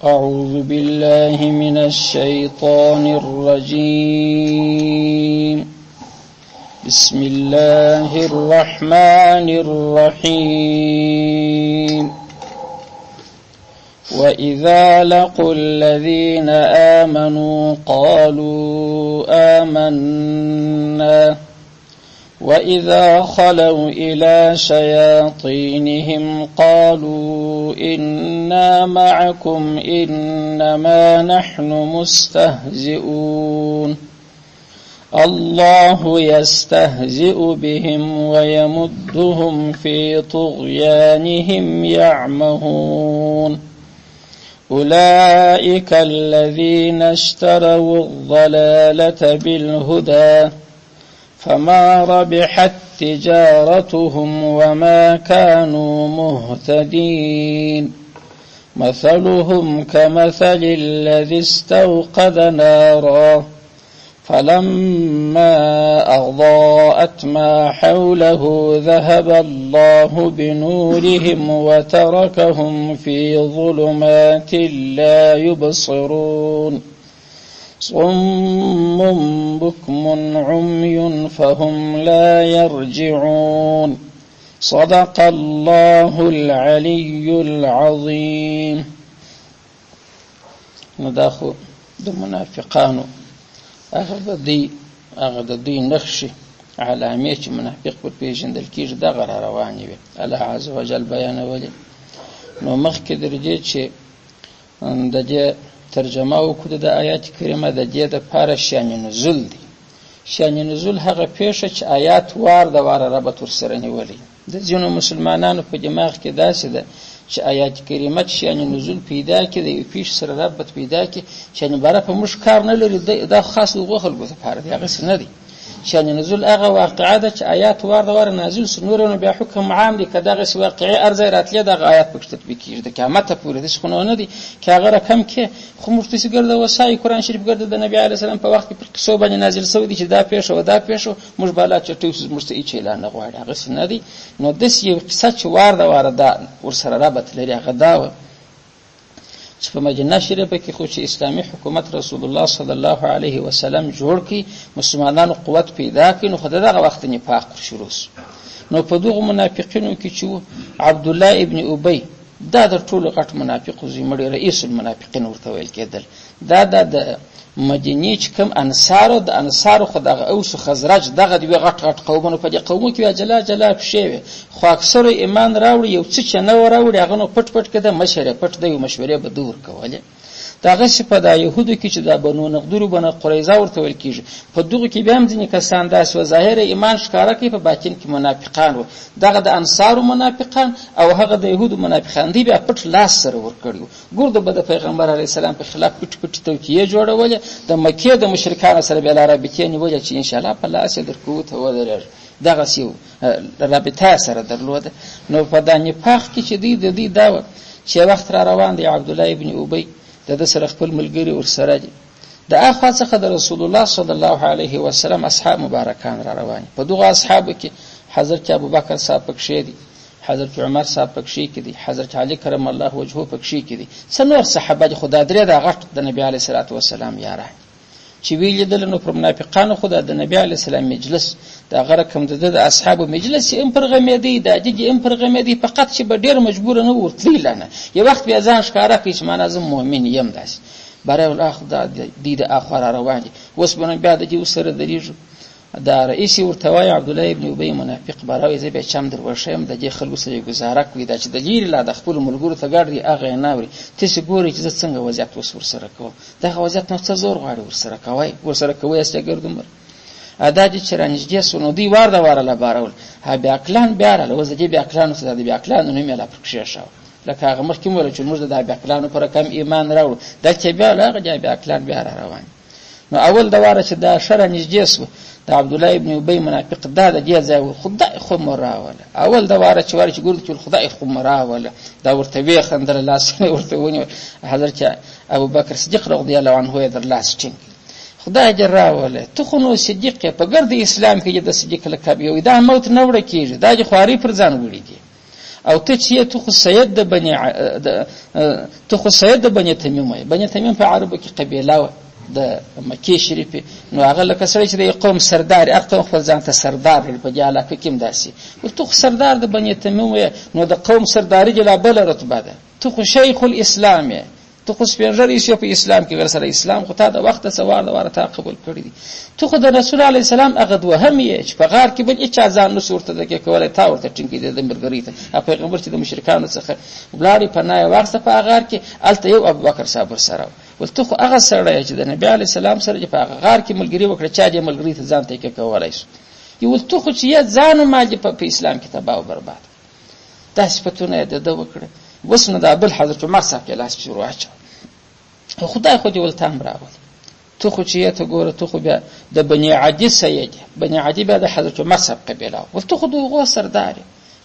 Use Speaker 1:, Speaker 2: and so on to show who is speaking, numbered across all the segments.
Speaker 1: أعوذ بالله من الشيطان الرجيم. بسم الله الرحمن الرحيم. وإذا لقوا الذين آمنوا قالوا آمنا وإذا خلوا إلى شياطينهم قالوا إنا معكم إنما نحن مستهزئون الله يستهزئ بهم ويمدهم في طغيانهم يعمهون أولئك الذين اشتروا الضلالة بالهدى فما ربحت تجارتهم وما كانوا مهتدين مثلهم كمثل الذي استوقد نارا فلما أضاءت ما حوله ذهب الله بنورهم وتركهم في ظلمات لا يبصرون صم بكم عمي فهم لا يرجعون صدق الله العلي العظيم. نداخو د منافقانو هغه د دوی نقشې علامې چې منافق په پیژندل کېږي دغه را روانې وي الله عز وجل بیانولې. نو مخکې درجې چې د دې ترجمه وکړو د آیات کریمه د دې دپاره شأن نزول دی. شأن نزول هغه پیښه چې آیات وار د واره ربط ورسره نیولی. د ځینو مسلمانانو په دماغ کې داسې ده چې آیات کریمه چې شأن نزول پیدا کړي د یو پیښې سره ربط پیدا کړي شأن باره په موږ کار نه لري، دا خاص د هغو خلکو دپاره دی. هغسې نه دی. شأن نزول هغه واقعه ده چې آیات وار د واره نازل سو، نور نو بیا حکم عام دی. که دغسې واقعي ارزی راتلې دغه آیات پکې تطبیق کېږي د قیامته پورې. داسې خو نه دی که هغه رقم کې خو موږ داسې ګرده وسایي قرآن شریف ګرده د نبي علیه السلام په وخت کې پر قصو باندې نازل شوی دی چې دا پیښه و دا پیښه موږ بالا چټۍ اوس موږ ته هېڅ اعلان نه غواړي. هغسې نه دی. نو داسې یو قصه چې وار د واره دا ورسره ربط لري هغه دا وه چې په مدینه شریفه کې خو چې اسلامي حکومت رسول الله صلی الله علیه وسلم جوړ کړي، مسلمانانو قوت پیدا کړي، نو خو د دغه وخت نفاق شروع شو. نو په دغو منافقینو کې چې و عبدالله ابن ابی، دا د ټولو غټ منافق زمړي رئیس المنافقین ورته ویل کېدل. دا د مدینې چې کوم انصارو د انصارو خو دغه اوس خزرج دغه دوی غټ غټ قومونو په دې قومو کې جلا جلا پښې وي، خو اکثر ایمان راوړي یو څه چې نه راوړي هغه نو پټ پټ کده مشره پټ دی مشورې به دور کولې. دغه په د يهودو کې چې د بنو نضر بنو قریظه ورته ویل کېږي، په دغه کې بیا هم ځینې کسان داسې و ظاهر ایمان ښکاره کوي په باطن کې منافقان وو. دغه د انصارو منافقان او هغه د يهودو منافقان دی بیا پټ لاس سره ورکړي. ګورده به د پیغمبر علیه السلام په خلاف پټ پټ توطیې جوړولې، د مکې د مشرکانو سره بیا رابطې نیولې چې انشاءالله په لاس یې درکوو ته ودرېږي. دغسې یو رابطه سره درلوده. نو په دا نفاق کې چې دوی د دوی دا وه چې وخت را روان دی عبدالله ابن ابی د سره خپل ملګري ورسره دي. د اخوا څخه د رسول الله صلی الله علیه وسلم اصحاب مبارکان را روان. په دغه اصحابو کې حضرت ابوبکر صاحب پکښې دي، حضرت عمر صاحب پکښې کې دي، حضرت علی کرم الله وجهه پکښې کې دي، څه نور صحابه دي. خو دا درې د غټ د نبي علیه الصلاة والسلام یاران چې وی لیدل. نو پر منافقانو خو د نبي علیه السلام مجلس دا غره کوم د اصحابو مجلس هم پر غمیدي، دا دي هم پر غمیدي، فقط چې به ډیر مجبور نه ورتلی لنه یو وخت بیا ځان ښکارا کوي چې معنا زه مؤمن یم. داسې برای الاخ دا دي د اخر روان دي. اوس به بیا د دې سره دریږو دا رئیس ورته وایي عبدالله ابن ابی منافق برای زه به چم در ورشم د دې خلکو سره گزاره کوي دا چې د لري لا د خپل ملګرو ته ګاډي هغه نه اوري. تاسو ګورئ چې څنګه وضعیت ورسره کوم. دغه وضعیت نو څه زور غواړي ورسره کوي است ګردمر ادا چې رانجدي سونو دی وار د واره لا بارول ها بیا کلان بیا له وځي بیا کلان سره دی بیا کلان نو مې لا پرکشه شاو لکه هغه مخکې مول چې موږ د بیا کلانو پر کم ایمان راوړو د چې بیا لا بیا کلان بیا روان. نو اول د واره چې دا شر نږدې سو د عبد الله ابن ابي منافق دا د دې ځای خدای خو مراوله اول د واره چې ورچ ګورد چې خدای خو مراوله دا ورته وی خندل لاس ورته ونی حضرت ابو بکر صدیق رضی الله عنه در لاس ټینګ خدای دې راوله ته خو نو صدیق په ګرد اسلام کې د صدیق لقب یو دا موت نه وړ کیږي دا چې خواري پر ځان وړي دي او ته چې ته خو سید د بني ته خو سید د بني تمیم وای. بني تمیم په عربو کې قبیله و د مکې شریفه، نو هغه لکه سړی چې د قوم سردار، هغه قوم خپل ځان ته سردار په جاله کې کېم داسي، ته خو سردار د بني تمیم وای، نو د قوم سرداری جلا بل رتبه ده، ته خو شیخ الاسلام یې، ته خو سپېږیری شو په اسلام کې، ورسره اسلام خو تا د وخت سوار د وارته قبول کړی دي، ته خو د رسول الله سلام هغه دوهم یې چې په غار کې بل هیڅ ځان نو صورت ده کې کولای تا ورته ټینګې د مرګری ته پیغمبر چې د مشرکانو څخه بلاړي پناه واغسته په غار کې الته یو ابوبکر صاحب سره ولته خو هغه سره چې د نبی علی سلام سره په غار کې ملګری وکړه چا دې ملګری ته ځان ته کې کولای شي، یو ولته خو چې ځان ماجه په اسلام کې تباہ او برباد. دا صفاتونه د وکړه. وسنه د ابل حضرت عمر صاحب کې لاس شروع اچ خدای خو دې ولته امر راوړ، تو خو چې ته ګوره تو خو بیا د بني عدي سید، بني عدي بیا د حضرت عمر صاحب قبیله، ولته خو دغه سردار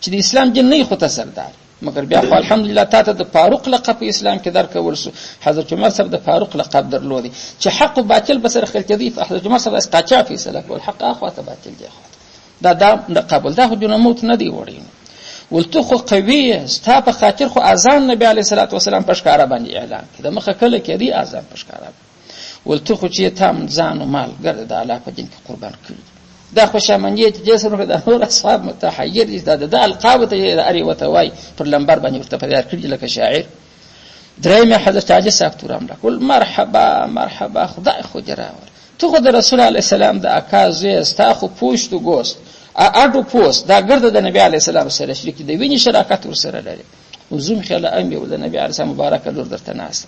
Speaker 1: چې د اسلام جن نه خو ته سردار، مګر بیا خو الحمدلله تاسو د فاروق لقب په اسلام کې درکول شو. حضرت عمر صاحب د فاروق لقب درلودي چې حق او باطل بسره خلک دي، حضرت عمر صاحب استاچا فیصله کول، حق اخو ته باطل دی، دا قبول دا خو جن موت نه دی وړي. ولته خو قوی ستا په خاطر خو اذان نبی علیه الصلاۃ والسلام په ښکارا باندې اعلان کړه، مخه کله کې دی اذان په ښکارا، ولته خو چې تام ځان او مال ګرځي د الله په دین کې قربان کړي. دا خو شامنیت جسر د نور اصحاب متحیر دي، دا القاب ته اړي وته وای پر لمبر باندې ورته پیدا کړی لکه شاعر. درېمه حضرت عاجز صاحب تورام لا کول مرحبا مرحبا خدای خو جراور، تو خو د رسول الله سلام د اکاز استا خو پوښت او ګوست اډو پوست دا ګرځي د نبی علی السلام سره شریک دی، ویني شراکت ور سره لري، وزوم خیال ام یو د نبی علی السلام مبارک لور درته ناس،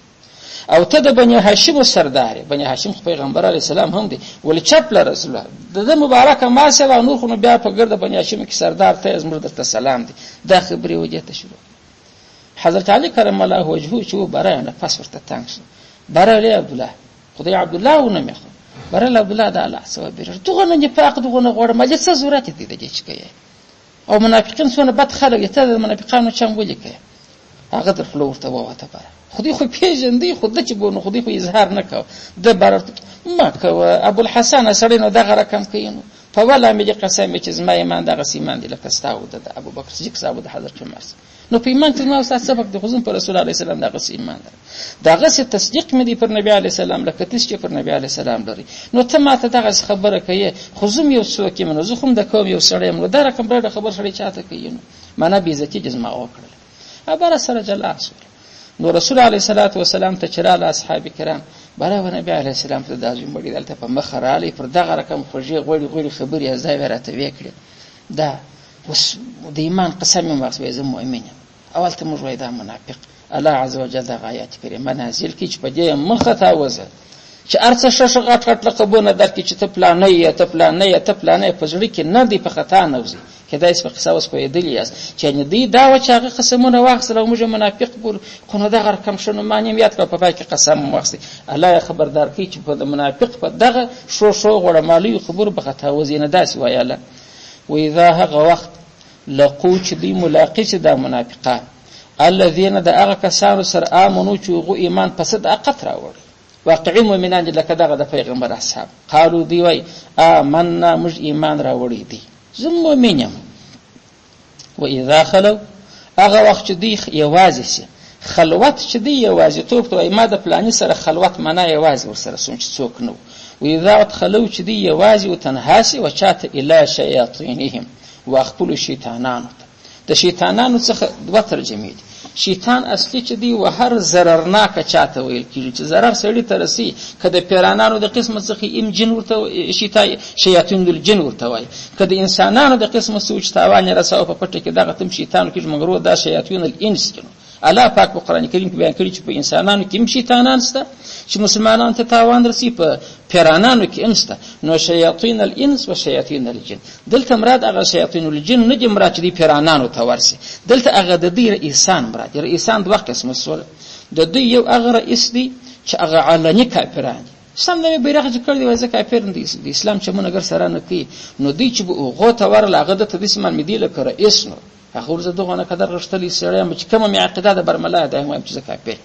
Speaker 1: او ته د بني هاشم سردار، بني هاشم پیغمبر علی السلام هم دی ول چپل رسول الله د مبارک ما سره نور خو بیا په ګرد بني هاشم کې سردار ته ازمر درته سلام دی. دا خبرې وجهته شروع. حضرت علی کرم الله وجهه چې برای نه پس ورته تنگ شو، برای عبد الله خدای عبد الله و نه مخ برای عبد الله د الله سبحانه بیر دغه نه پاک دغه نه غوړ مجلس ضرورت دی د چې کوي، او منافقین څونه بد خلک ته د منافقانو چم ولي کوي، هغه در فلور ته وته بره خودی خو پیژندې خود چې بونه خودی خو اظهار نکاو د بار ما کو ابو الحسن سړی نو دغه رقم کینو په ولا مې قسم چې زما ایمان دغه سیمان دی لکه ستاو د ابو بکر صدیق صاحب د حضرت عمر نو په ایمان ته نو استاد سبق د خصوص پر رسول الله سلام دغه ایمان دغه تصدیق مې دی پر نبی علی سلام لکه تاسو چې پر نبی علی سلام لري، نو ته ماته دغه خبره کوي خصوم یو څوک منو زه کوم د کوم یو سړی منو دا رقم بل خبر سړی چاته کوي، نو معنا به عزت جزما وکړه ابر سره جلا اصل. نو رسول الله صلی الله علیه وسلم ته چرال اصحاب کرام برابر نبی علیه السلام ته دازم بډی دلته په مخ رالی پر دغه رقم خوږی غوړي خبري ازای ورته وکړي. دا وس د ایمان قسم مې واخلې زه مؤمن اول ته موږ وای دا منافق. الله عز وجل د آیات کریمه نازل کی چې په دې مخه تا وزه چې ارڅ شش غټ لقبونه درکې چې ته پلانې په ځړی کې نه دی په خطا نوځي کدا اس په قصاوس په دلی یاست چې نه دی دا و چې هغه قسمونه واخصله موږ منافق بول خو نه دغه رقم شنو معنی یاد کړ په پای کې قسم واخصي. الله خبردار کی چې په منافق په دغه شو غوړه مالی خبر به خطا وزینه داس وایاله. و اذا هغه وخت لقو چې دی ملاقات د منافقان الذين د هغه کسانو سره امنو چې غو ایمان پس د اقت راوړي واقعي مؤمنان لکه دغه د پیغمبر اصحاب قالو دی وای آمنا مج ایمان راوړي دي زم مؤمنم. و اذا خلو هغه وخت چې دی یوازې سي خلوت چې دی یوازې توپ ته ما د پلاني سره خلوت معنا یوازې ور سره سوچ څوک نو. و اذا خلو چې دی یوازې او تنهاسي و چاته الی شیاطینهم واخپل شیطانانو د شیطانانو څخه دوه ترجمې دي. شیطان اصلي چې دی و هر ضررناک چاته ویل کیږي چې ضرر سړی ته رسی کده پیرانانو د قسمه څخه ام جن ورته شیاطین الجن ورته وای کده انسانانو د قسمه سوچ تاوان رساو په پټه کې دغه تم شیطان کې مګرو دا شیاطین الانس کینو. الله پاک په قران کریم کې بیان کړی چې په انسانانو کې شیطانان شته چې مسلمانانو ته تاوان رسی په پیرانانو کې امسته. نو شیاطین الانس و شیاطین الجن دلته مراد هغه شیاطین الجن نه دي مراد دي پیرانانو ته ورسي دلته هغه د دې رئیسان مراد رئیسان دوه قسم سول د دې یو هغه رئیس دي چې هغه علني کافران سم نه بیرغه چې کړی وای ځکه کافر دي د اسلام چې مونږ سره نه کوي نو دوی چې غو ته ورل هغه د تدسمان مدي لکه رئیس نو هغه ورزه دغه نه قدر غشتلی سره چې کومه عقیده د برملا ده هم چې کافر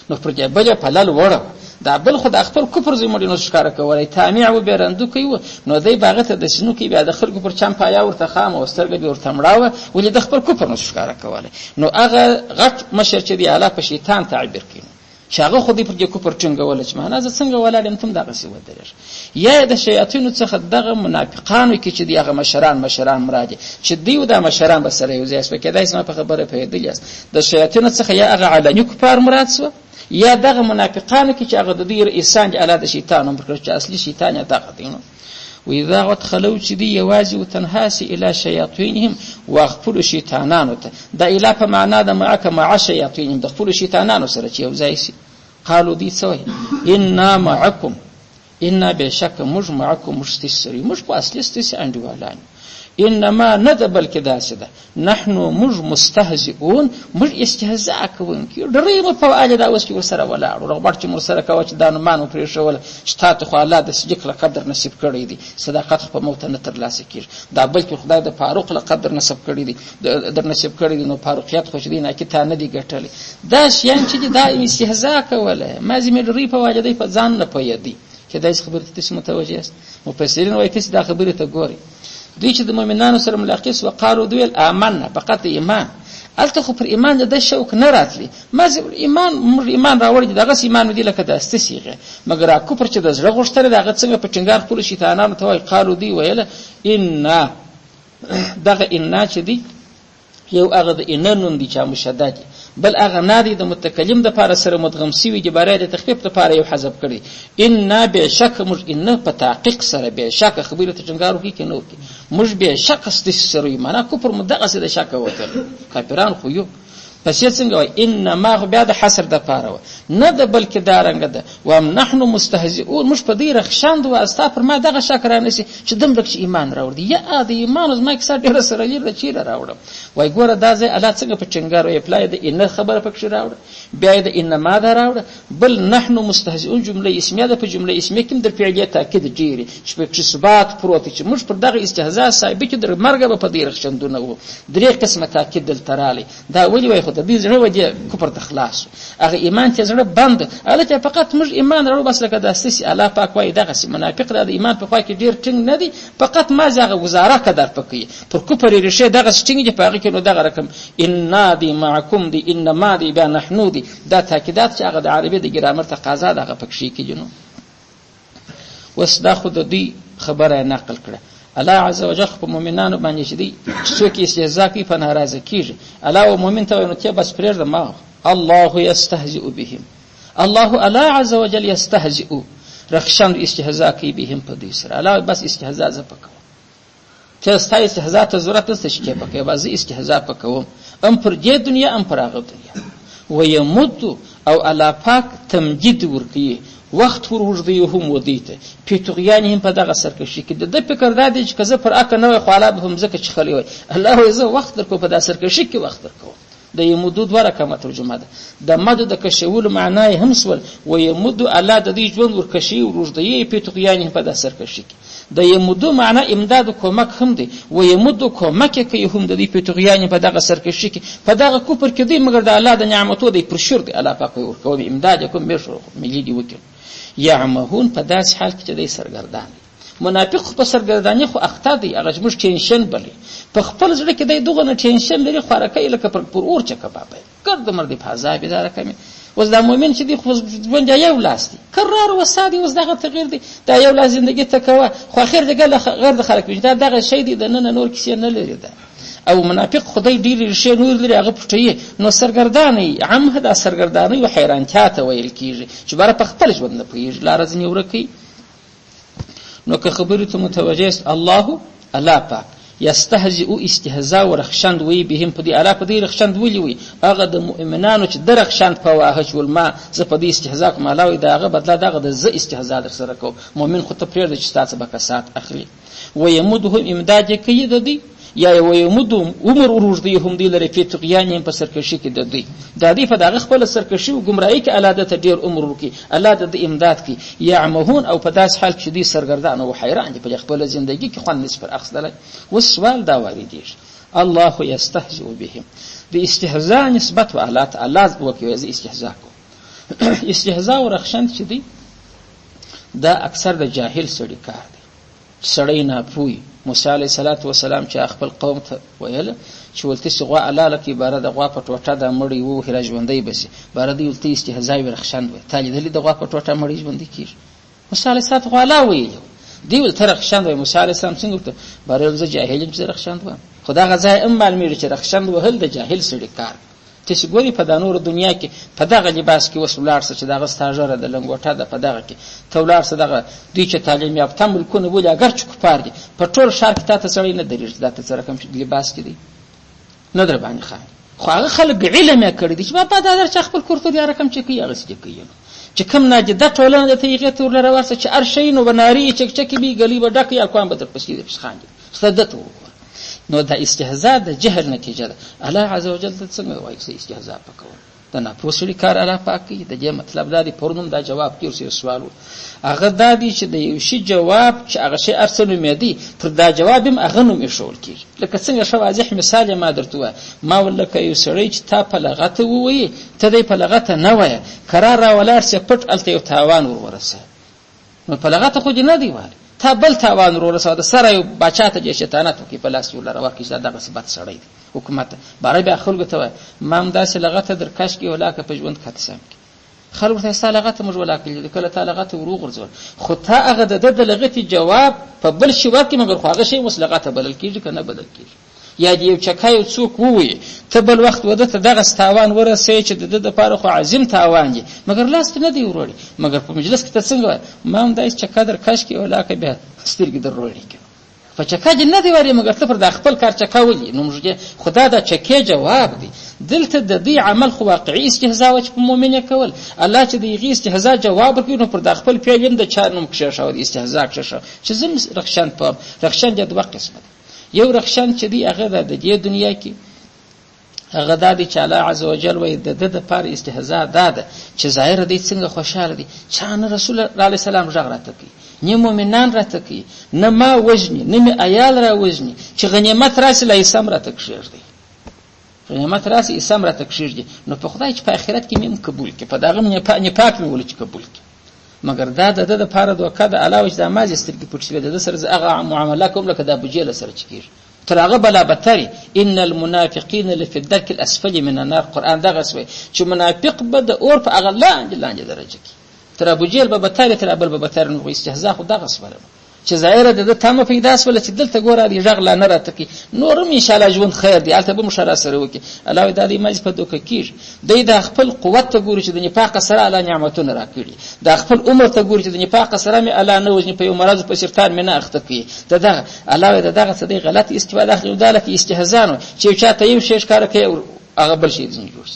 Speaker 1: نو پر دې بل په لال وړه دا بل خو د خپل کفر زموږ نو ښکارا کولای تامع و بیرندو کوي نو دای باغ ته د شنو کې بیا د خلکو پر چم پایا ورته خام او سترګې به ورته مړاوه ولې د خپل کفر نو ښکارا کولای نو هغه غټ مشر چې دی اعلی په شیطان تعبیر کوي چې هغه خو دې پر دې کفر ټینګول چې معنا زه څنګه ولاړم تم دغه سی ودرېږ یا د شیاطینو څخه دغه منافقانو کې چې دی هغه مشران مراد چې دیو د مشران به سره یو ځای سو کې دای اسمه په خبره پیدل یاست د شیاطینو څخه یا هغه علنی کفار مراد سو یا دغه منافقانو کې چې هغه د دې رئیسان اعلی د شیطان هم پر چې اصلي شیطان یا طاقت دی نو وإذا ادخلوا چې دی یوازې وتنهاسي الى شیاطینهم واغفلوا شیطانانو ته دا اله په معنا د معک مع شیاطینهم د خپل شیطانانو سره چې یو ځای شي قالوا دی سوی انا معکم انا بشک مج معکم مستسری مج په اصلي ستاسي انډیوالان انما ندبل کدا سده نحن مج مستهزئون مج استهزاء کوونکی درېمه په اړه دا اوس چې ورسره ولاړو رغبت چې ورسره کوي چې دانو مانو پرې شول شتات خو الله د سجک له قدر نصیب کړی دی صداقت په موت نه تر لاسه کیږي دا بلکې خدای د فاروق له قدر نصیب کړی دی در نصیب کړی دی نو فاروقیت خو دې نه کې تا نه دی ګټلې دا شیان چې دا استهزاء کوله ما زمې درې په واجدې په ځان نه پوهېدی چې دا خبره ته متوجه است مفسرین وايي چې دا خبره ته ګوري دوی چې د مؤمنانو سره ملاقات وقالو دوی آمنا فقط ایمان الته خو پر ایمان د شوق نه راتلی ما ایمان راوړی دغه ایمان دی لکه د استسیغه مګر کو پر چې د زړه غوښتل دغه څنګه په ټینګار خپل شیطانانو ته وای قالو دی ویل ان دغه ان چې دی یو هغه د ان نون دی چې مشدد بل هغه نادي د متکلم د پاره سره مدغم سوی د بارے د تخفیف د پاره یو حذف کړي ان بشک مج ان په تحقیق سره بشک خبره ته څنګه وکي کنو مج بشک استسری معنا کو پر مدغه سره شک وته کافران خو یو پس څنګه وای ان ما بیا د حسر د پاره نه د بلکې دارنګ ده و نحن مستهزئون مش په دې رخشاند او استا پر ما دغه شکرانه سي چې دمرک چې ایمان راوړي یا د ایمان از ما کې سره ډیر سره لري چې راوړم وای ګوره دا ځای الله څنګه په چنګار او اپلای د ان خبره پکې راوړه بیا د ان ما دا راوړه بل نحن مستهزئون جمله اسمیه ده په جمله اسمیه کې د فعلیت تاکید ډیری چې په صفات پروت چې موږ پر دغه استهزاء صاحب کې در مرګ په دې رخصندونه وو درې قسمه تاکید دل تراله دا ولي وای خو د دې زړه ودی کوپر تخلاص هغه ایمان ته زړه بند الته فقط موږ ایمان راو بس لکه د اساس الله پاک وای دغه منافق د ایمان په خوا کې ډیر ټینګ نه دی فقط ما زغه گزاره قدر پکې پر کوپر ریشه دغه ټینګ دی پاګه کې نو دغه رقم ان دی معکم دی انما دی بیا نحنو دی دا تاکیدات چې هغه د عربي د ګرامر تقاضا دغه پکې کېږي وس دا خود دی خبره نقل کړه الله عز وجل په مؤمنانو باندې چې دی څوک استهزاء کوي په ناراضه کیږي الله او مؤمن ته نو ته بس پرېږده ما الله یستهزئ بهم الله عز وجل یستهزئ رخصان استهزاء کوي بهم په دې سره الله بس استهزاء زپکو ته ستای استهزاء ته ضرورت نشته چې پکې بس استهزاء پکوم ام پر دې دنیا ام پر هغه دنیا ويمد او الله پاک تمجید ورکي وخت ورغړي هم ودیته پیټغیان هم په دغه سرکشي کې د فکر دادی چې کزه پر اکه نو خالاب هم زکه چې خلی وي الله عز وخت درکو په دغه سرکشي کې وخت درکو د یمدود ورکه ترجمه ده د مد د کشول معنی هم سول و یمد الله د دې ژوند ورکشي ورغړي پیټغیان هم په دغه سرکشي کې د یمدو معنی امداد کومک هم دی و یمدو کومک کوي هم د دې پیټغیان په دغه سرکشي کې په دغه کوپر کې دی مګر د الله د نعمتو دی پر شر دی الله پاک ورکوي امداد کوم به شو ملي دی وکړي یعمهون په داس حال کې چې دی سرګردان منافق په سرګردانی خو اخته دی هغه مش ټینشن بلی په خپل ځل کې دی دغه نه ټینشن لري خورکې لکه پر اور چکه بابا ګرد مرد په عذاب دار کمه اوس دا مؤمن چې دی خو ژوند یو لاس دی قرار وسادي اوس دغه تغییر دی دا یو لاس ژوندۍ ته کوه خو اخر دغه غیر د خلک دا دغه شی دی د نن نور کیسه نه لري دا او منافق خدای ډیر شی نور لري هغه پټي نو سرګردانی عمه دا سرګردانی او حیرانتیا ته ویل کیږي چې بار په خپل ژوند نه پیږي لار ځنی ورکی نو که خبره ته متوجه است الله پاک یستهزئ استهزاء ورخشند وی بهم په دې الا په دې رخشند ویلی وی هغه د مؤمنانو چې درخشند په واه چول ما ز په دې استهزاء کوم علاوه دغه بدلا دغه د ز استهزاء در سره کو مؤمن خو ته پرېږده چې تاسو به کسات اخلي و یمدهم امداد کوي د دې یا و یمدهم عمر ورغدي هم دی لري په طغیان په سرکشي کې د دې د دې په دغه خپل سرکشي او گمراهي کې الاده ته ډیر عمر ورکی الاده د امداد کې یعمهون او په داس حال کې دي سرګردان او حیران دي په خپل ژوندۍ کې خوان نس پر اخذل و سوال دا واردی الله یستهزئ بهم د استهزاء نسبت و الله تعالی وکي استهزاء کو استهزاء او رخشند چې دی دا اکثر د جاهل سړي کار دی. سړی ناپوهي موسی علیه السلام چې خپل قوم ته ویل چې ولته سی غوا الاله کې باره د غوا په ټوټه د مړی وو هر ژوندۍ بسي باره دی ولته استهزاء او رخشند وي تالی دلی د غوا په ټوټه مړی ژوندۍ کیږي. موسی علیه السلام غوا لا ویل دی ولته رخشند وي. موسی علیه السلام څنګه ته باره زه جاهل چې رخشند وم خدا غزا ام معلومه چې رخشند وهل د جاهل سړي کار. ته چې ګوري په دانور دنیا کې په دغه لباس کې وسولار څه چې دغه ستاژره د لنګوټه د په دغه کې تولار څه دغه دوی چې تعلیم یافته ملکونه بولي اگر چې کفار دي په ټول شهر کې تاسو سړی نه درېږي دا ته سره کوم لباس کې دی نه در باندې خان خو هغه خلک علم یې کړی دي چې په دا چې خپل کورته یا رقم چې کوي هغه څه کوي چې کوم ناجده ټولنه د تیغه تور لره ورسه چې ارشین و بناری چکچکی بي غلی و ډک یا کوم به تر پسې د پسخان دي صدته نو دا استهزاء د جهل نتیجه ده. الله عز وجل څنګه وایي چې استهزاء پکول دا نه پوسړي کار الله پاکي د دې مطلب دا دی پرونم دا جواب کیږي سوالو هغه دا دی چې د یو شی جواب چې هغه شی ارسنو مېدی پر دا جواب هم هغه نوم شول کیږي لکه څنګه شو واضح مثال ما درته ما ولکه یو سړی چې تا په لغته ووي ته دې په لغته نه وای قرار را ولار سي پټ الته یو تاوان ورسه نو په لغته خو دې نه دی وای تا بل تاوان ورسه د سره یو بچا ته شیطانت کوي په لاس ولر ورکې دغه صفات سړی دی حکومت باره بیا خلکو ته ما هم داسې لغته در کش کې ولاکه په ژوند خاطر سم خلکو ته ستا لغته موږ ولاکه کله تا لغته ورو غرزول خو تا هغه د لغتي جواب په بل شي ورکې مګر خو هغه شی مسلغته بدل کیږي کنه بدل کیږي یا دی یو چکای څوک ووي ته بل وخت وده ته دغه تاوان ورسې چې د لپاره خو عظیم تاوان دی مګر لاس نه دی وروړي مګر په مجلس کې ته څنګه ما هم دای چکا در کش کې ولاکه بیا سترګې در وروړي په چکا دې نه دی وری مګر ته پر د خپل کار چکا ولي نو موږ خدا دا چکه جواب دی دلته د دې عمل خو واقعي استهزاء چې په مؤمنه کول الله چې دې استهزاء جواب کوي نو پر د خپل فعل د چا نوم کې شاو استهزاء کې شاو چې زم رخصان په رخصان د دوه قسمه یو رخصان چې دی هغه د دې دنیا کې هغه د دې چې الله عزوجل وایي د پر استهزاء ده چې ظاهر دې څنګه خوشاله دي چې ان رسول الله علیه السلام ژغرته کوي نه مؤمنان راته کوي نه ما وجني نه می عیال را وجني چې غنیمت راسي لا اسلام راته کشيږي غنیمت راسي اسلام راته کشيږي نو په خدای چې په آخرت کې مم قبول کې په داغه نه پاک مې ول چې قبول کې مګر دا د لپاره دوکه د علاوه د مازی سترګې پټ شوی د سره هغه معاملات کوم لکه د بوجیل سره چکیږي تر هغه بلا بتري ان المنافقين لفي الدرك الاسفل من النار قران دغه سوی چې منافق به د اور په هغه لاندې درجه کې تر ابو جهل به بتري تر ابل به بتري نو استهزاء خو دغه سوره چې ظاهر د تمه پیدا سول چې دلته ګوره دی ژغلا نه راته کی نورم ان شاء الله ژوند خیر دی البته به مشره سره وکي الله د دې مجلس په دوکه کیږي د خپل قوت ته ګوري چې د نفاق سره الله نعمتونه راکړي د خپل عمر ته ګوري چې د نفاق سره مې الله نه وځني په یو مرض په شرطان مې نه اخته کی دغه الله دغه څه دی غلط استفاده خو دالک استهزاء چې چاته یو شی ښکار کوي هغه بل شي ځین جوړ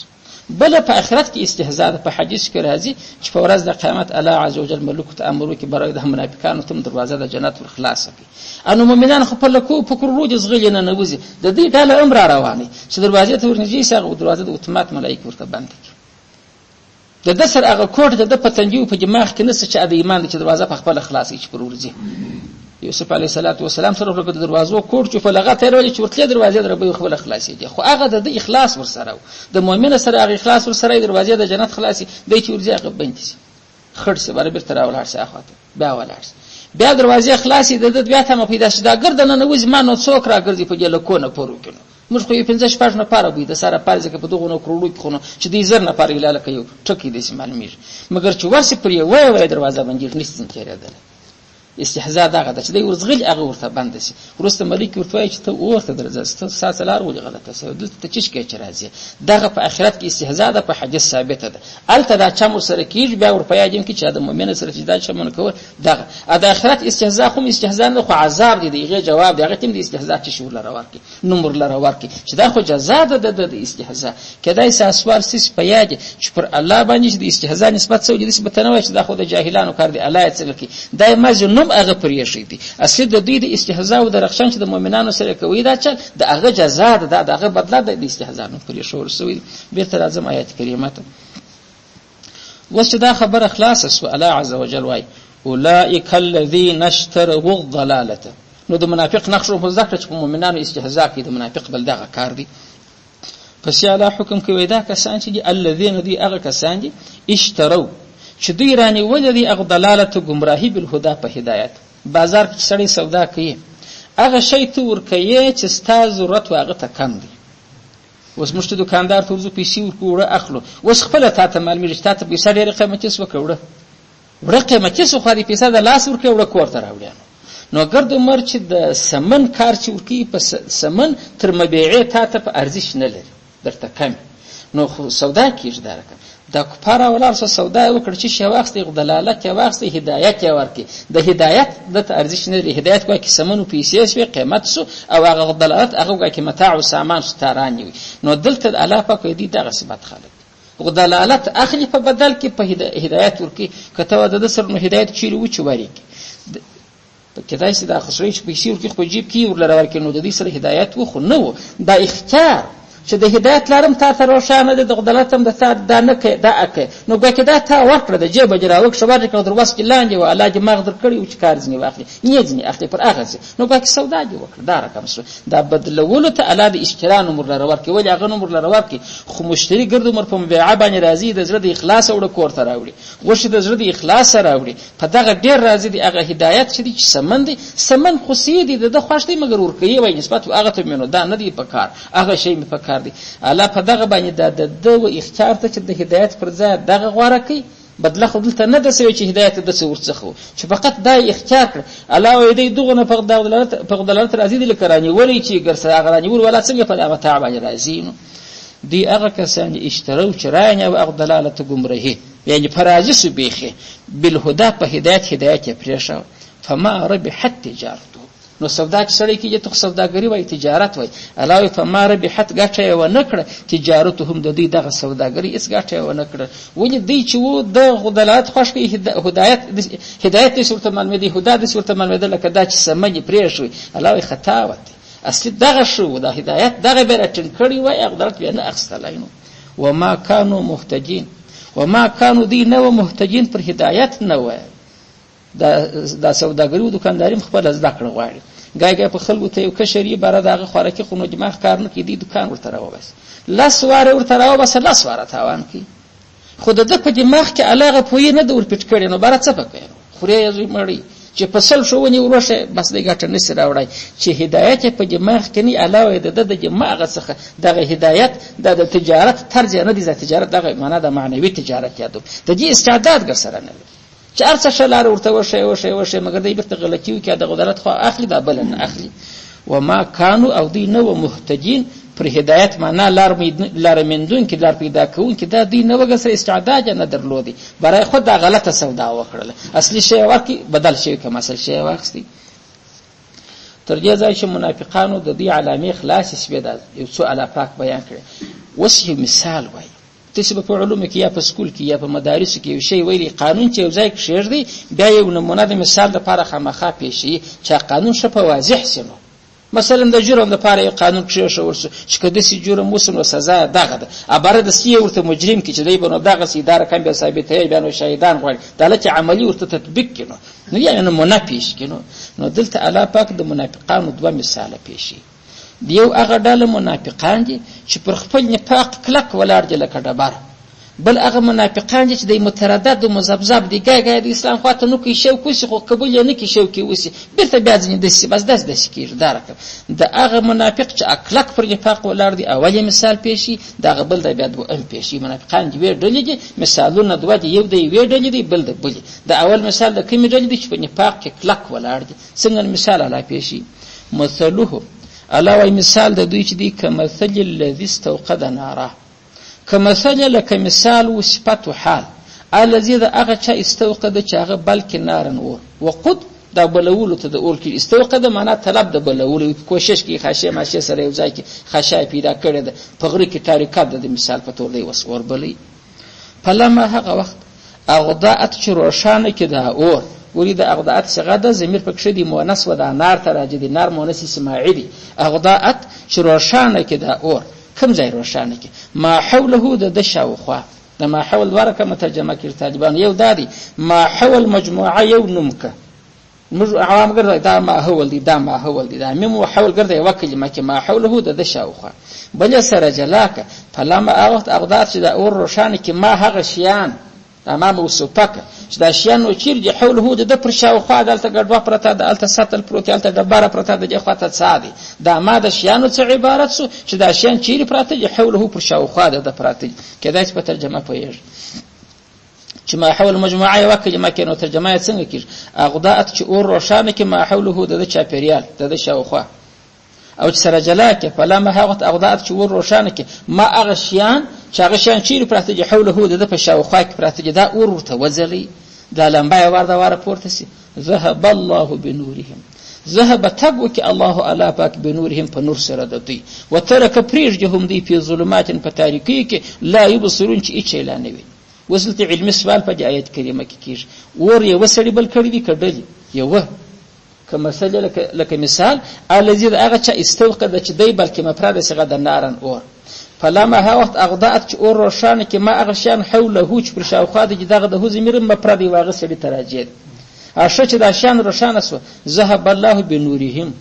Speaker 1: بل په آخرت کې استهزاء په حدیث کې راځي چې په ورځ د قیامت الله عزوجل ملک ته امر وکړي برای د منافقانو تم دروازه د جنت ور خلاص کړي انو مؤمنان خو په لکو فکر روج زغلی نه نوځي د دې ډاله امر رواني چې دروازه ته ورنږدې سغه دروازه د اتومات ملائکه ورته بند کړي د سر هغه کوټ د پتنجو په دماغ کې نس چې د ایمان چې دروازه په خپل خلاصي چې پر ورځي یوسف علیه السلام سره په دروازو کوټ چې په لغته ورولې چې ورتلې دروازه دربې خپل خلاصي دي خو هغه د اخلاص ورسره د مؤمن سره هغه اخلاص ورسره دروازه د جنت خلاصي د چې ورځي هغه بندي خرڅ برابر تر اول هرڅه اخواته بیا ولارس بیا دروازه خلاصي د بیا ته پیدا شي دا ګردنه نه وځي ما نو څوک راګرځي په جله کو نه پورو کینو موږ خو 15 شپږ نه پاره وي د سره پارځ کې په دغه نو کروڑو کې خونه چې دې زر نه پاره الاله کوي ټکی دې معلومیږي مګر چې ورسې پر یو وای دروازه باندې نشته کېره استهزاء دغه د چې دی ورزغل هغه ورته بند شي ورسته ملک ورته چې ته ورته درځه ساته لار ولې غلطه سو دلته چش کې چرازي دغه په آخرت کې استهزاء ده په حدیث ثابته ده الته دا چا مو سره کیږي بیا ور پیاجم کې چې د مؤمن سره چې دا شمن کوي دغه د آخرت استهزاء خو استهزاء نه خو عذاب دی دیغه جواب دی هغه تم دی استهزاء چې شو لره ورکی نمبر لره ورکی چې دا خو جزاء ده د استهزاء کدای ساسوال سیس پیاج چې پر الله باندې د استهزاء نسبت سو دي نسبت نه وای چې دا خو د جاهلانو کار دی الله یې څه کوي دا مزنوم هغه پرېښی دي اصل د دې د استهزاء او د رخصان چې د مؤمنانو سره کوي دا چې د هغه جزاء ده د هغه بدله د استهزاء نه پرېښول سوی بیرته راځم آیات کریمه ته وڅ دا خبره خلاصه سو الله عز وجل وای اولئک الذین اشتروا الضلاله نو د منافق نقش په ذکر چې په مؤمنانو استهزاء کوي د منافق بل دغه کار دی پس الله حکم کوي دا کسان چې الذين دي هغه کسان دي اشتروا چې دوی رانی ولدي هغه دلالت گمراهي بالهدى په هدایت. بازار کې سړی سودا کوي هغه شی ته ورکوي چې ستا ضرورت هغه ته کم دی. اوس موږ ته دکاندار ته ورځو پیسې ورکوړه اخلو، اوس خپل تا ته معلومیږي چې تا ته پیسې ډېره قیمتي سوه که وړه قیمتي سو خو دې پیسې د لاس ورکوي وړه کور ته راوړي. نو ګرد عمر چې د سمن کار چې ورکوي په سمن تر مبيعې تا ته په ارزش نه لري درته کم، نو خو سودا کېږي دا رقم. دا کفاره ولاړ سو سودا یې وکړه چې شی واخستې دلالت یې واخستې هدایت یې ورکړي، د هدایت دته ارزش نه لري. هدایت کوي چې سمن او پیسې شوي قیمت سو او هغه دلالت هغه کوي چې متاع او سامان ستارانی وي. نو دلته الله پاک دې دغه صفات خلق او دلالت اخلي په بدل کې په هدایت ورکړي. کته د سر نو هدایت چیرې و چې وری کدای سي دا خسرې چې پیسې ورکړي خو جیب کې ورلره ورکړي، نو د دې سره هدایت و خو نه و. دا اختیار چې د هدایت لارم تا ته روښانه ده، د غدلت هم د تا دا نه کوي دا اکه، نو ګویا دا تا ورکړه د جیبه جراوک شبار کړه در وس کې لاندې و الله دې ماغ در کړی و چې کار ځنی واخلي نه ځنی اخلي پر هغه ځي، نو ګویا سودا دې وکړه دا رقم شو. دا بدلولو ته الله د اشترا نمبر لره ورکړي، ولې هغه نمبر لره ورکړي خو مشتری ګرد عمر په مبيعه باندې راضي د زړه د اخلاص او د کور ته راوړي، غوښه د زړه د اخلاص راوړي په دغه ډیر راضي دی. هغه هدایت چې دي چې سمن دي سمن خو سي دي د خوښ دی مګر ورکړي وای نسبت هغه ته مینو دا نه دی په کار، هغه شی می په کار دی. الله په دغه باندې د اختیار ته چې د هدایت پر ځای دغه غواره کوي. بدله خو دلته نه ده سوی چې هدایت د څه ورڅخه چې فقط دا اختیار کړ. الله وایي دی دغه نه په دلالت راځي د لکرانی ولې چې ګرځه هغه رانی ور ولا څنګه په متاع باندې راځي. نو دی هغه کسان اشتروا چرایه او دلالت گمراهی یعنی فرازی سو بیخي بالهدى په هدایت یې پریښو. فما ربحت تجارته، نو سودا چې سړی کېږي ته سوداګري وایي تجارت وایي. الله وایي فما ربحت ګټه یې ونه کړه تجارتهم د دوی دغه سوداګري هېڅ ګټه یې ونه کړه. ولې دوی چې و د دلالت خوښ کوي هدایت داسې ورته معلومېدی هدا داسې ورته معلومېده لکه دا چې سمن یې پرېښوي. الله وایي خطا وته اصلي دغه شو د هدایت دغه بیا راټینګ کړی وای اقدرت بیا نه اخیستلی. نو وما كانوا مهتدین، وما كانوا دوی نه وه مهتدین پر هدایت نه وه. دا سوداګري او دکانداري خپل زده کړه غواړي. ګای په خلکو ته یو کشري بار دغه خوراکي خو نو دماغ کار نه کوي، دکان ورته راوبس لاس واره ورته راوبس لاس واره تاوان کوي. خو د په دماغ کې علاقه پوی نه د ور پټ کړي، نو بار څه پکې خوري یې مړی چې په سل شوونی ورشه بس د ګټه نس راوړای چې هدایت په دماغ کې نه علاوه د دماغ څخه دغه هدایت د تجارت طرز نه دي. تجارت دغه معنا د معنوي تجارت یادو د دې استعداد ګر سره نه چې ارڅ شلار ورته وشه مګر دې برته غلطي وکړه د غدارت خو اخلي دا بل نه اخلي. وما كانوا او دي نو مهتدين پر هدایت معنا لار مندون کې لار پیدا کوون کې دا دي نو وګسره استعداد نه درلودي برای خود دا غلطه سودا وکړه. اصلي شی ورکی بدل شي کوم اصل شی واخستي. تر دې ځای چې منافقانو د دې علامې خلاص سپیدا یو څو الا پاک بیان کړي. وصي مثال وای تاسو په علوم کې یا په سکول کې یا په مدارس کې یو شی ویلي قانون چې یو ځای کې شیر دی بیا یو نمونه د مثال لپاره خامخا پیشي چې قانون شپه واضح سينو. مثلا د جرم لپاره یو قانون کې شو ورسو چې کله د جرم وسنو سزا دغه ده عبارت د سی ورته مجرم کې چې دی بنو دغه سی اداره کم به ثابته بیان او شهیدان غواړي دلته عملی ورته تطبیق کینو. نو یعنی نمونه پیش کینو. نو دلته الله پاک د منافقانو دوه مثال پیشي. دیو هغه ډله منافقان دي چې پر خپل نفاق کلک ولاړ دي لکه ډبر. بل هغه منافقان دي چې د متردد او مذبذب دي ګای د اسلام خواته نو کې شوق وسی خو قبول نه کې شوق وسی بیرته بیا ځنی دسی بس داس کیږي درکه. د هغه منافق چې اکلک پر نفاق ولاړ دي اولی مثال پیشي دغه بل د بیا دوه پیشي. منافقان دي وی ډلې دي مثالونه دوه دي یو دی وی ډلې دي بل د بل. د اول مثال د کوم ډلې دي چې په نفاق کې کلک ولاړ دي څنګه مثال علا پیشي. مثله الله وای مثال د دوی چې دی کمثل الذي استوقد نارا کمثل لك مثال و صفت و حال الذي ذا هغه چا استوقد چې هغه بلکې نارن اور وقد دا بلولو ته د اور کې استوقد معنا طلب د بلولو کوشش کې خاصه ماشه سره یو ځای کې خاصه پیدا کړي ده په غره کې تاریکات د مثال په تور دی وس اور بلی. فلما هغه وخت اغضاءت چې روشانه کې ده اور ولید اغضاءت څنګه ده ضمیر پکې دی مؤنث و دا نار ته راځي دی نار مؤنث سماعي دی. اغضاءت چې روشانه کې ده اور کوم ځای روشانه کې ما حوله د شاوخوا د ما حول ورکه مترجمه کړ طالبان یو دادی ما حول مجموعه یو نمکه موږ عوام ګرځي دا ما حول دي دا ما حول دي دا مم وحول ګرځي یو کلمه کې ما حوله د شاوخه بل سره جلاک فلما اوقات اغداد چې دا اور روشان کې ما هغه شیان امام وسوپک چې دا شیان نو چیرې حوله د پر شاوخه دلته ګډوا پرته دلته ساتل پروت دلته دبره پرته د خواته سادي دا ما د شیانو څخه عبارت سو چې دا شیان چیرې پرته حوله پر شاوخه د پرته کدا چې په ترجمه پوهیږي چې ما حول مجموعه یو کلمه کې نو ترجمه یې څنګه کیږي اغداءت چې اور روشانه کې ما حوله د چاپیریال د شاوخه او چې سره جلا کې فلما هغه اغداءت چې اور روشانه کې ما اغشیان چې هغه شیان چیرې پراته حوله د په شاوخه کې پراته دا اور ورته وځلي دا لمبه ورده واره پورته سي ذهب الله بنورهم ذهب تبوك الله على باك بنورهم فنور سره ددي وترك پریږهم دی په ظلمات په تاریکی کې لا يبصرون چې اچ اعلان وي وصلت علم سوال په آیت کریمه کې کیږي اور یو سړی بل کړی دی کډلی یو کمثال لکه مثال الذي هغه چې استوقد چې دی بلکې مفرد صيغه د نارن اور فلما ها وخت اغداءت اور روشان کې ما اغشان حوله چې پر شاوخه دغه د هو زمير مفرد واغه سړی تراجه اشه چې دا شان روشان سو ذهب الله بنورهم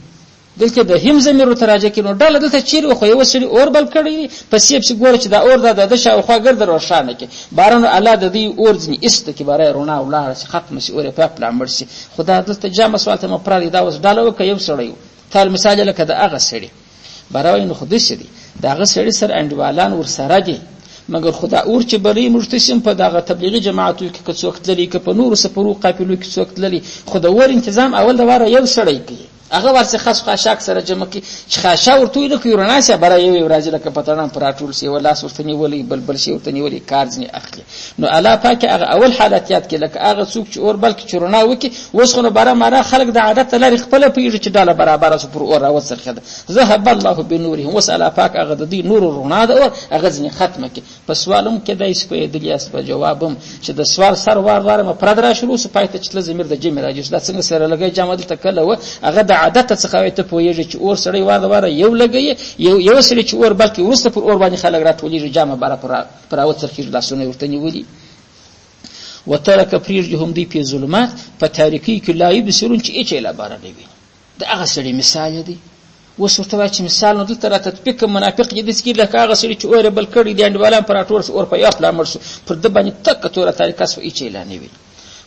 Speaker 1: دلته د هم زمير تراجه کې نو ډاله دلته چیرې خو یو سړي اور بل کړی په سیب سي ګور چې دا اور د شاوخه ګرد روشان کې باران الله د دې اور ځنی است کې بارای رونا ولا ختم سي اور په پلان مرسي خدا دلته جامه سوالته مفرد دا اوس ډاله وک یو سړی تل مثال لکه د اغه سړي برای نو خودي سړي دا اغه سړي سر انډوالان ور سره دي مګر خدا اور چې بری مرتسم په دغه تبلیغي جماعتو کې څوک تللی ک په نور سفرو قافلو کې څوک تللی خدا ور تنظیم اول د واره یو سړی کوي هغه ورڅ خاص خاشاک سره جمع کی چې خاشا ورته نه کوي رناسه برای یو راځي لکه پټانان پراټول سی ولا سورتنی ولی بلبل سی ورتنی ولی کارځنی اخلي نو الله پاک هغه اول حالت یاد کې لکه هغه څوک چې اور بلکې چورنا وکي وسخنه بارا مارا خلق د عادت لري خپل پیږي چې ډاله برابر سو پر اور او سرخده ذهب الله بنورهم وسال پاک هغه د دې نور رونا د اور هغه ځنی ختمه کی په سوالم کې دای سپې د لیاس په جوابم چې د سوال سر وار مفرد را شروع سو پایته چې زمير د جمع راځي دا څنګه سره لګي جامه د تکله و هغه عادت څخه ته پوهیږي چې اور سړی واره یو لګي یو سړی چې اور بلکې ورسته پر اور باندې خلک راټولېږي جامه بار پر اوت سرخیږي لاسونه ورته نیولي وترک پریږهم دی په ظلمات په تاریکی کې لا یبصرون چې اچ اله بار دی دا هغه سړی مثال دی وسورته چې مثال نو دلته را تطبیق منافق دي چې لکه هغه سړی چې اور بل کړی دی انډوالان پر اټور اور په یو خپل مرسو پر د باندې تک توره طریقه سو اچ اله نه وي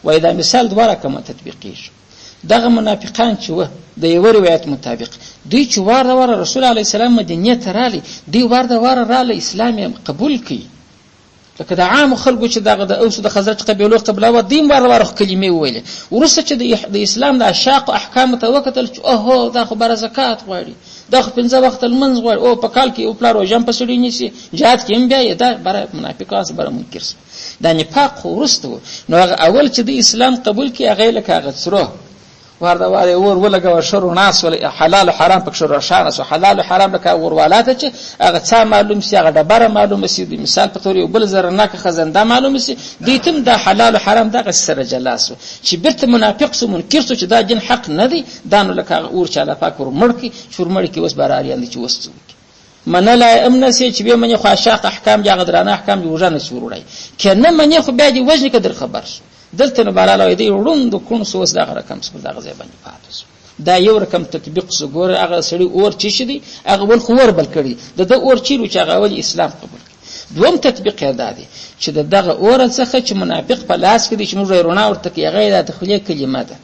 Speaker 1: وای دا مثال دواره کوم تطبیقیږي دغه منافقان چې و د یو روایت مطابق دوی چې واره رسول الله سلام مدینه ته رالی دوی واره رالی اسلام قبول کړي لکه د عام خلکو چې دغه د اوس د خزرج قبيلو قبله و دین واره کلمې ویل ورسته چې د اسلام د اشاق احکام ته وکتل چې اوه دا خو بر زکات غواړي دا خو 15 وخت المنځ غواړي او په کال کې او پلارو جام په سړی نشي جهاد کې بیا دا بر منافقان سره منکر دا نفاق خو ورسته نو اول چې د اسلام قبول کړي هغه لکه هغه سره ورده واره اور ولګه شر ناس ول حلال و حرام پک شر شان سو حلال و حرام لکه اور والاته چې هغه څه معلوم سي هغه دبره معلوم سي د مثال په تور یو بل زر نه خزنده معلوم سي دیتم د حلال و حرام دغه سره جلاسو چې برته منافق سو منکر سو چې دا جن حق نه دی دانو لکه اور چاله پاک ور مړکی شور مړکی وس براریان دي چې وستو منلا امن سي چې به منه خاشاق احکام یا غدرانه احکام جوړه نه شروعای کنه منه خو بیا دی وجنه کدر خبر شو دلته نو بالاله دی وروند کون سوس دغه رقم څه دغه ځای باندې پاتوس دا یو رقم تطبیق سو ګور هغه سړی اور چی شدی هغه ول خور بل کړي د اور چیرو چې هغه ول اسلام قبول کړي دوم تطبیق یاد دی چې دغه اور څخه چې منافق په لاس کې دي چې موږ رونا ورته کې هغه د تخلیه کلمه ده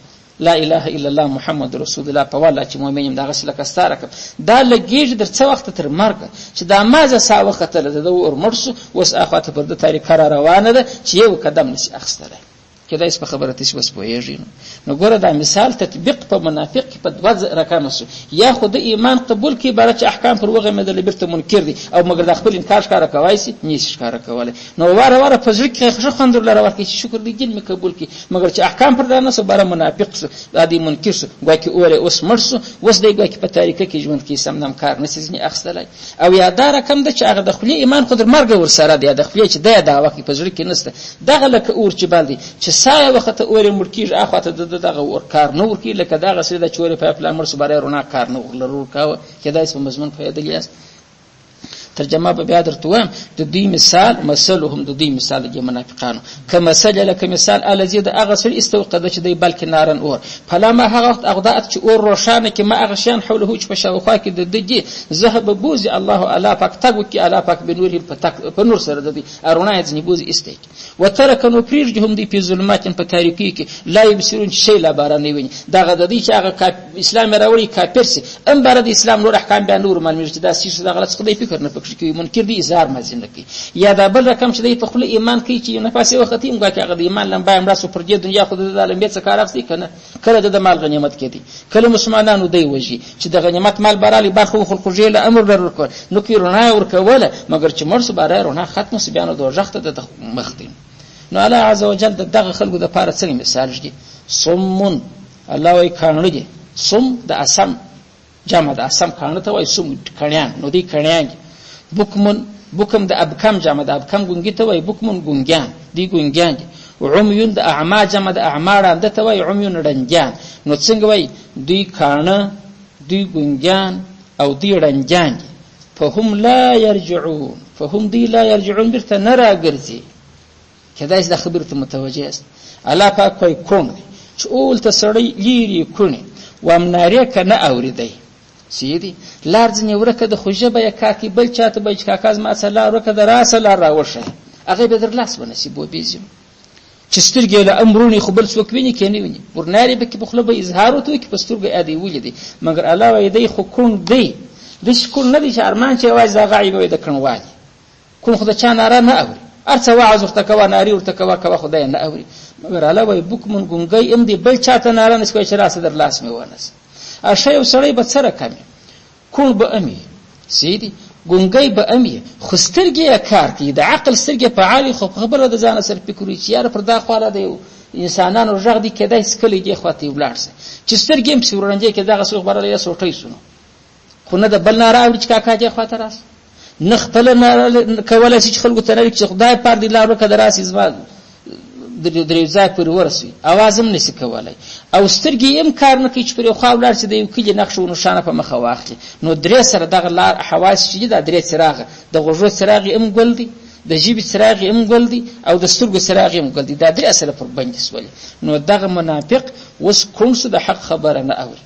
Speaker 1: لا اله الا الله محمد رسول الله په والا چې مؤمنیم دغه سره کستاره دا لګیږي در څه وخت تر مرګ چې دا مازه سا وخت له د اور مرسو وس اخواته پر د تاریخ روانه ده چې یو قدم نسی اخستره کله اس په خبره تاسو وس پوهیږئ نو ګوره دا مثال تطبیق په منافق په دوه رقم سو یا خود ایمان قبول کی بارچ احکام پر وغه مدل برته منکر دي او مگر د خپل انکار ښکارا کوي سي نيش ښکارا کوله نو واره په ځکه خوشو خندر لره ورکه شکر دي جن می قبول کی مگر چې احکام پر دانه سو بار منافق سو ادي منکر سو ګوکی اوره اوس مرسو وس دی ګوکی په تاریخ کې ژوند کې سم نام کار نسیزنی اخستلای او یا دا رقم د چې هغه د خپل ایمان خود مرګ ور سره دی د خپل چې دا وخت په ځکه کې نسته دغه لکه اور چې باندې چې سایه وخت اور مرکیج اخواته دغه ور کار نو ورکی لکه دغه سره د چورې په پلان مرسو بارے رونا کار نو لرور کا کدا اسم مضمون پیدا لیاس ترجمه به بیا درته وایم. د دوی مثال مثلهم د دوی مثال د منافقانو کمثل لکه مثال الذي د هغه سړي استوقد چې دی بلکې نارن اور فلما هغه وخت اغدات چې اور روښانه کې ما هغه شیان حوله چې په شاوخوا کې د دې ذهب بوزي الله الا پاک تګو کې الا پاک بنور په نور سره د دې ارونه ځنی بوزي استیک وترکنو پریږهم دی په ظلمات په تاریکی کې لا یبصرون شی لا باران نه ویني دغه د دې چې هغه اسلام راوړي کافر سي ام بار د اسلام نور احکام بیان نور معلومه چې دا سیس د غلط څخه فکر نه پکې کوي منکر دي اظهار مزنه کوي یا دا بل رقم چې د خپل ایمان کوي چې نه پاسه وخت یې موږ کې هغه د ایمان لمبا امر سو پر دې دنیا خو د عالم بیت څخه راځي کنه کله د مال غنیمت کې دي کله مسلمانانو دی وږي چې د غنیمت مال برالي برخه خلق جیل امر ورکړ نو کې رونه ورکوله مګر چې مرسو بارای رونه ختم سو بیان د وجخت د مخدین نو الله عز وجل دغه خلکو د پاره څنګه مثال دی صم الله وای کانړي دي صم د اسم جمع د اسم کانه ته وای صم کڼیان نو دی کڼیان بکم د ابکم جمع د ابکم ګونګي ته وای بکمن ګونګیان دی ګونګیان عميون د اعما جمع د اعمار د ته وای عميون رنجان نو څنګه وای دوی کانه دوی ګونګیان او دی رنجان فهم لا يرجعون فهم دی لا يرجعون برته نرا ګرځي کدا چې د خبرته متوجه است الله پاک کوئی کون چې اول ته سړی لیری کونی وامناری کنه اوریدای سیدی لارځنی ورکه د خوجبه یا کاکی بل چاته بچ کاکاز ما سره ورکه د راسل راوشه هغه به در لاس ونصیب وبېزم چې سترګې له امرونی خو بل څوک ویني کني ویني ورناری به کې بخله به اظهار وته کې پسترګې ادي ولیدي مګر الله وای دی خو کون دی د شکون نه دي چې ارمان چې وای زغای وای د کڼوالي کون خدای چا ناره نه اوري ارڅ واعظ ورته کوا ناری ورته کوا خدای نه اوري مګر الله وای بوکمن ګونګي ام دی بل چاته ناره نس کوي چې راس در لاس می ونس اشی یو سړی به سره کمی کون به امی سیدی ګونګي به امی خسترګي کار کوي د عقل سترګي په عالی خو خبره د ځان سره فکر چې یار پر دا خواله دی انسانانو رغ دي کدای سکلې دی خواته ولارسه چې سترګي هم سورنجي کې دغه سوغ برله یا سوټي سونو خو نه د بل ناره اوري چې کاکا دی خواته راس نه خپل نه کولای چې خلکو ته نه چې خدای پر دی لارو کده راس ازما درې ځای پر ورسوي आवाज هم نشي کولای او سترګي هم کار نه کوي چې پر خو ولار چې د یو کلی نقش او نشانه په مخه واخلي نو درې سره دغه لار حواس چې د درې څراغ د غوږو څراغ هم ګل دي د جیب څراغ هم ګل دي او د سترګو څراغ هم ګل دي دا درې سره پر باندې سول نو دغه منافق وس کوم څه د حق خبره نه اوري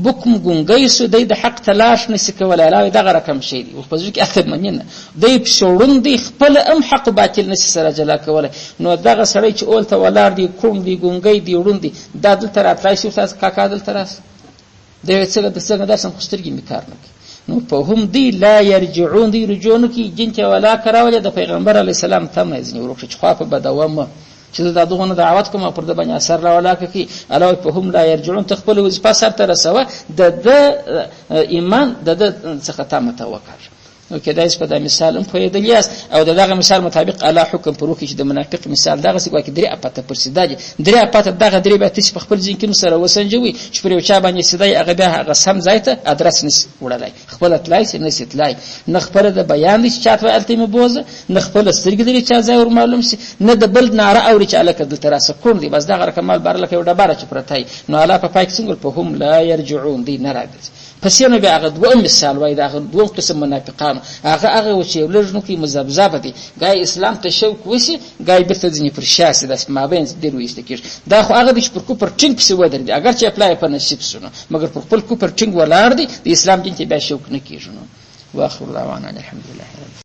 Speaker 1: بکم ګونګي سو د حق تلاش نشي کولای علاوه دغه رقم شي دی په ځکه اخر مننه د پښوړون دی خپل ام حق باطل نشي سره جلا کولای نو دغه سړی چې اولته ولار دی کوم دی ګونګي دی وړون دی د دل تر اتلای شو تاسو کاکا دل تراس د څنګه درسم خوسترګي میکار نه نو په هم دی لا يرجعون دی رجون کی جن چې ولا کراوله د پیغمبر علی السلام تم ځنی ورخه چې خو په بدوامه چې دا دغه دعوت کوم پر د باندې اثر را ولاکه کی علاوه په هم لا يرجعون تخپل وظیفه سره ترسوه د ایمان د څخه تامه توکل نو کدای په دا مثال هم فائدې لیاس او دغه مثال مطابق الله حکم پرو کې چې د منافق مثال دغه څه کوي درې اپاته پر سیداجي درې اپاته دغه درې به تاسو په خپل ځین کې سره وسنجوي چې پر یو چا باندې سیدای هغه به هغه سم ځای ته ادرس نس وړلای خپل اطلای سي نس اطلای نه خپل د بیان دي چې چاته التمه بوزه نه خپل سترګې دي چې ځای ور معلوم سي نه د بل ناره اوري چې الکه د تراسه کوم دي بس دغه کمال برلکه وډه بار چې پرتای نو الله په پای کې څنګه په هم لا يرجعون دي نه راګرځي پس یې نو به هغه دوه مثال وای دا دوه قسم منافقان هغه چې ولژنو کې مذبذب دي ګای اسلام ته شوق وسی ګای به ځنی پر شاسه د مابین درويسته کېږي دا خو هغه د پر کو پر ټینګ څه ودر دي اگر چې اپلای په نصیب سونه مګر پر خپل کو پر ټینګ ولار دي د اسلام دین ته به شوق نه کېږي نو واخر دعوانا الحمدلله